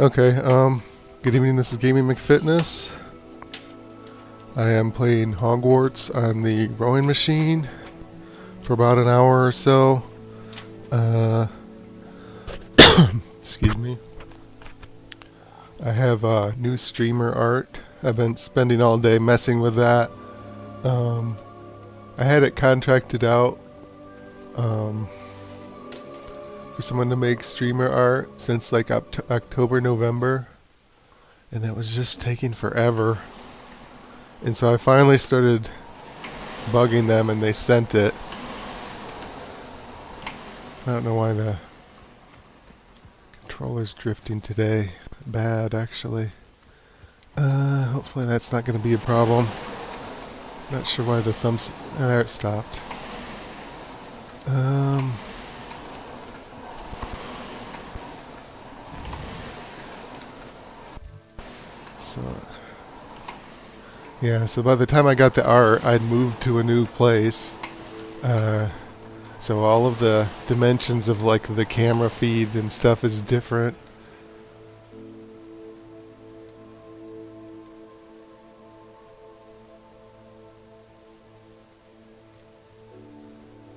Okay, good evening, this is Gaming McFitness. I am playing Hogwarts on the rowing machine for about an hour or so. Excuse me. I have new streamer art. I've been spending all day messing with that. I had it contracted out for someone to make streamer art since like October, November, and it was just taking forever. And so I finally started bugging them and they sent it. I don't know why the controller's drifting today. Bad, actually. Hopefully that's not going to be a problem. Not sure why the thumbs... there, it stopped. So by the time I got the art, I'd moved to a new place. So all of the dimensions of like the camera feed and stuff is different.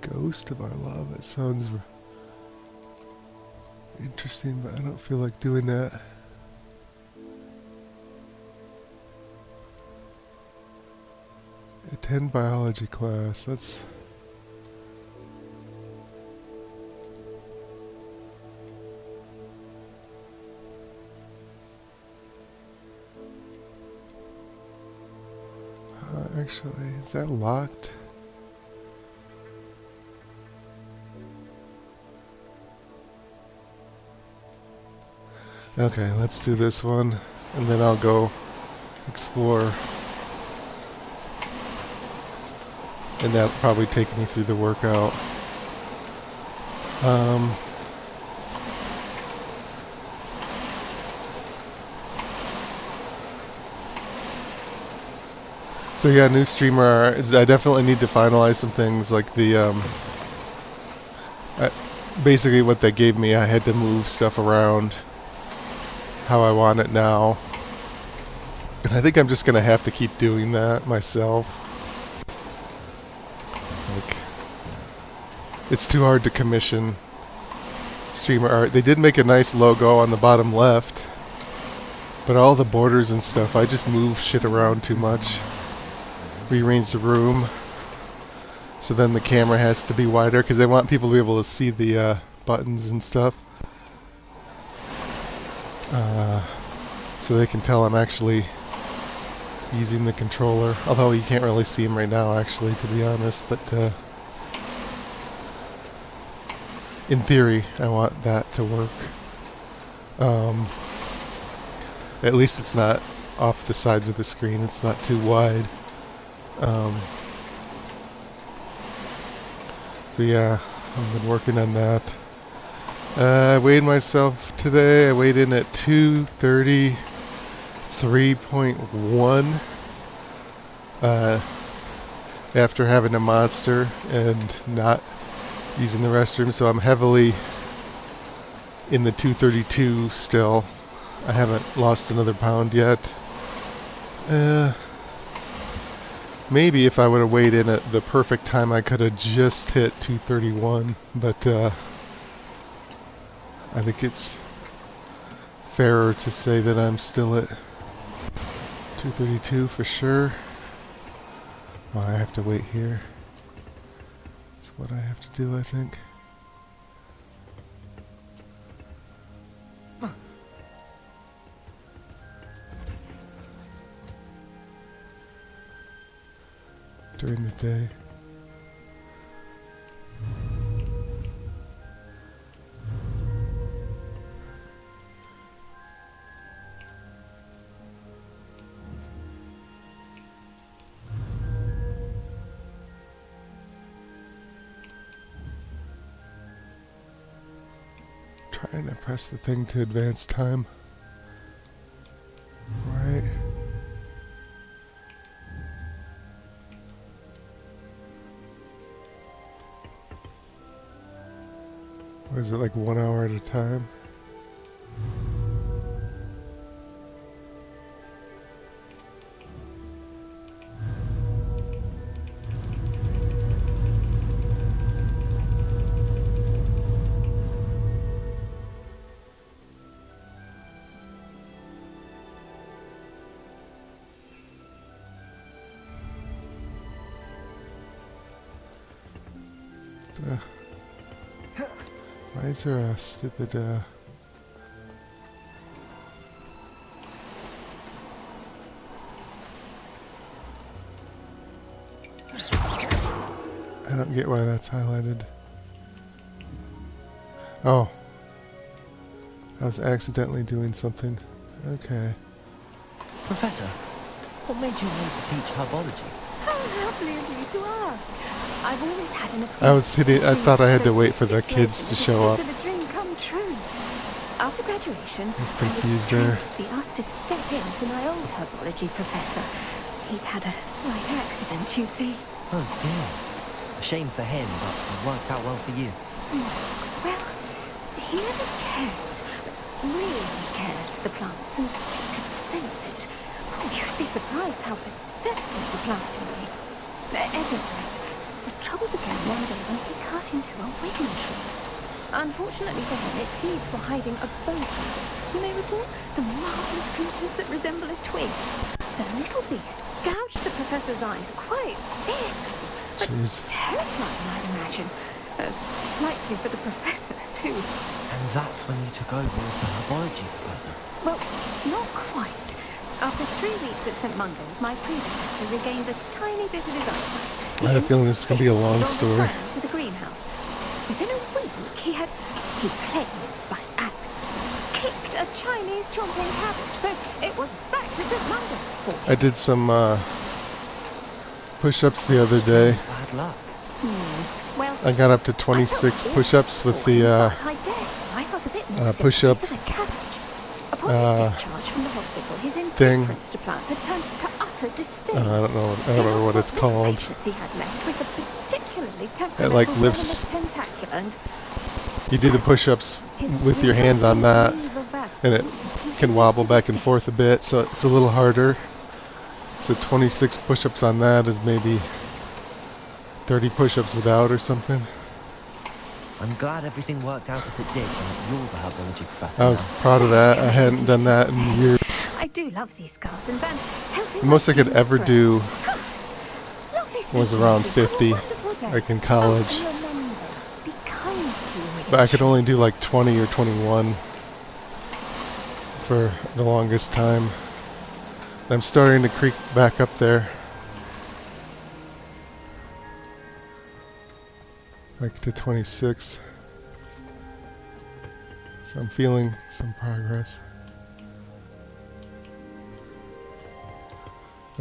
Ghost of Our Love, it sounds interesting, but I don't feel like doing that. Attend biology class, that's... actually, is that locked? Okay, let's do this one, and then I'll go explore. And that'll probably take me through the workout. So yeah, new streamer art. I definitely need to finalize some things like the basically what they gave me. I had to move stuff around how I want it now, and I think I'm just gonna have to keep doing that myself. Like, it's too hard to commission streamer art. They did make a nice logo on the bottom left, but all the borders and stuff, I just move shit around too much. Rearrange the room, so then the camera has to be wider because I want people to be able to see the buttons and stuff, so they can tell I'm actually using the controller. Although you can't really see them right now, actually, to be honest. But in theory, I want that to work. At least it's not off the sides of the screen. It's not too wide. So yeah, I've been working on that. I weighed myself today. I weighed in at 233.1 after having a monster and not using the restroom, so I'm heavily in the 232 still. I haven't lost another pound yet. Maybe if I would have weighed in at the perfect time, I could have just hit 231, but I think it's fairer to say that I'm still at 232 for sure. Oh, I have to wait here. That's what I have to do, I think. During the day. Trying to press the thing to advance time. Right. What is it, like 1 hour at a time? Why is there a stupid, I don't get why that's highlighted. Oh. I was accidentally doing something. Okay. Professor, what made you want to teach herbology? How lovely of you to ask. I've always had an affinity. I thought I had to wait for the kids to show up. A dream come true. After graduation, I was I confused was there. thrilled to be asked to step in for my old herbology professor. He'd had a slight accident, you see. Oh dear. A shame for him, but it worked out well for you. Well, he never cared, really cared for the plants, and you could sense it. Oh, you'd be surprised how perceptive the plant can be. At any rate, the trouble began one day when he cut into a wigan tree. Unfortunately for him, its leaves were hiding a bow tree. You may recall the marvelous creatures that resemble a twig. The little beast gouged the professor's eyes quite fiercely, but terrifying, I'd imagine. Likely for the professor, too. And that's when you took over as the herbology professor? Well, not quite. After 3 weeks at St. Mungo's, my predecessor regained a tiny bit of his eyesight. I have a feeling this is going to be a long story. To the greenhouse. Within a week, he claims by accident, kicked a Chinese chomping cabbage, so it was back to St. Mungo's for him. I did some push-ups the other day. Bad luck. Well, I got up to 26 push-ups with the but I dare say I felt a bit more push-up for the cabbage. Upon his discharge from the hospital, his thing. indifference to plants had turned to utter disdain. I don't remember what it's called. He had left with a particularly It like temperamental lifts. venomous tentacular, and You do the push-ups his with your hands on that, leave of and it absence can continues wobble to back this and day. forth a bit, so it's a little harder. So 26 push-ups on that is maybe 30 push-ups without or something. I'm glad everything worked out as it did and that you're the herbology professor I was now. proud of that. I hadn't done that in years. I do love these gardens and helping The most I could ever do Lovely was speaking around with you. Have a 50, wonderful day. like in college. Oh, and remember, be kind to your But I could only trees. do like 20 or 21 for the longest time. I'm starting to creep back up there. Like to 26. So I'm feeling some progress.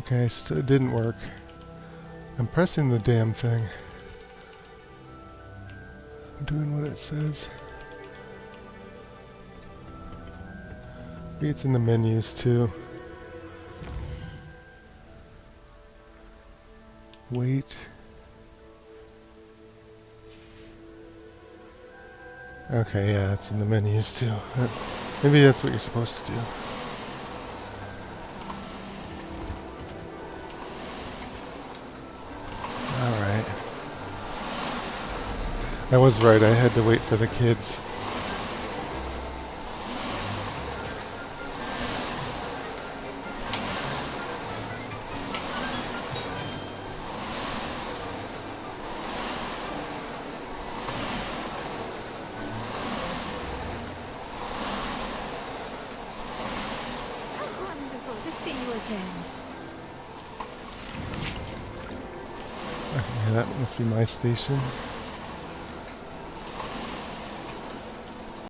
Okay, still it didn't work. I'm pressing the damn thing. I'm doing what it says. Maybe it's in the menus too. Wait. Okay, yeah, it's in the menus too. Maybe that's what you're supposed to do. Alright. I was right, I had to wait for the kids. How wonderful to see you again. Yeah, that must be my station.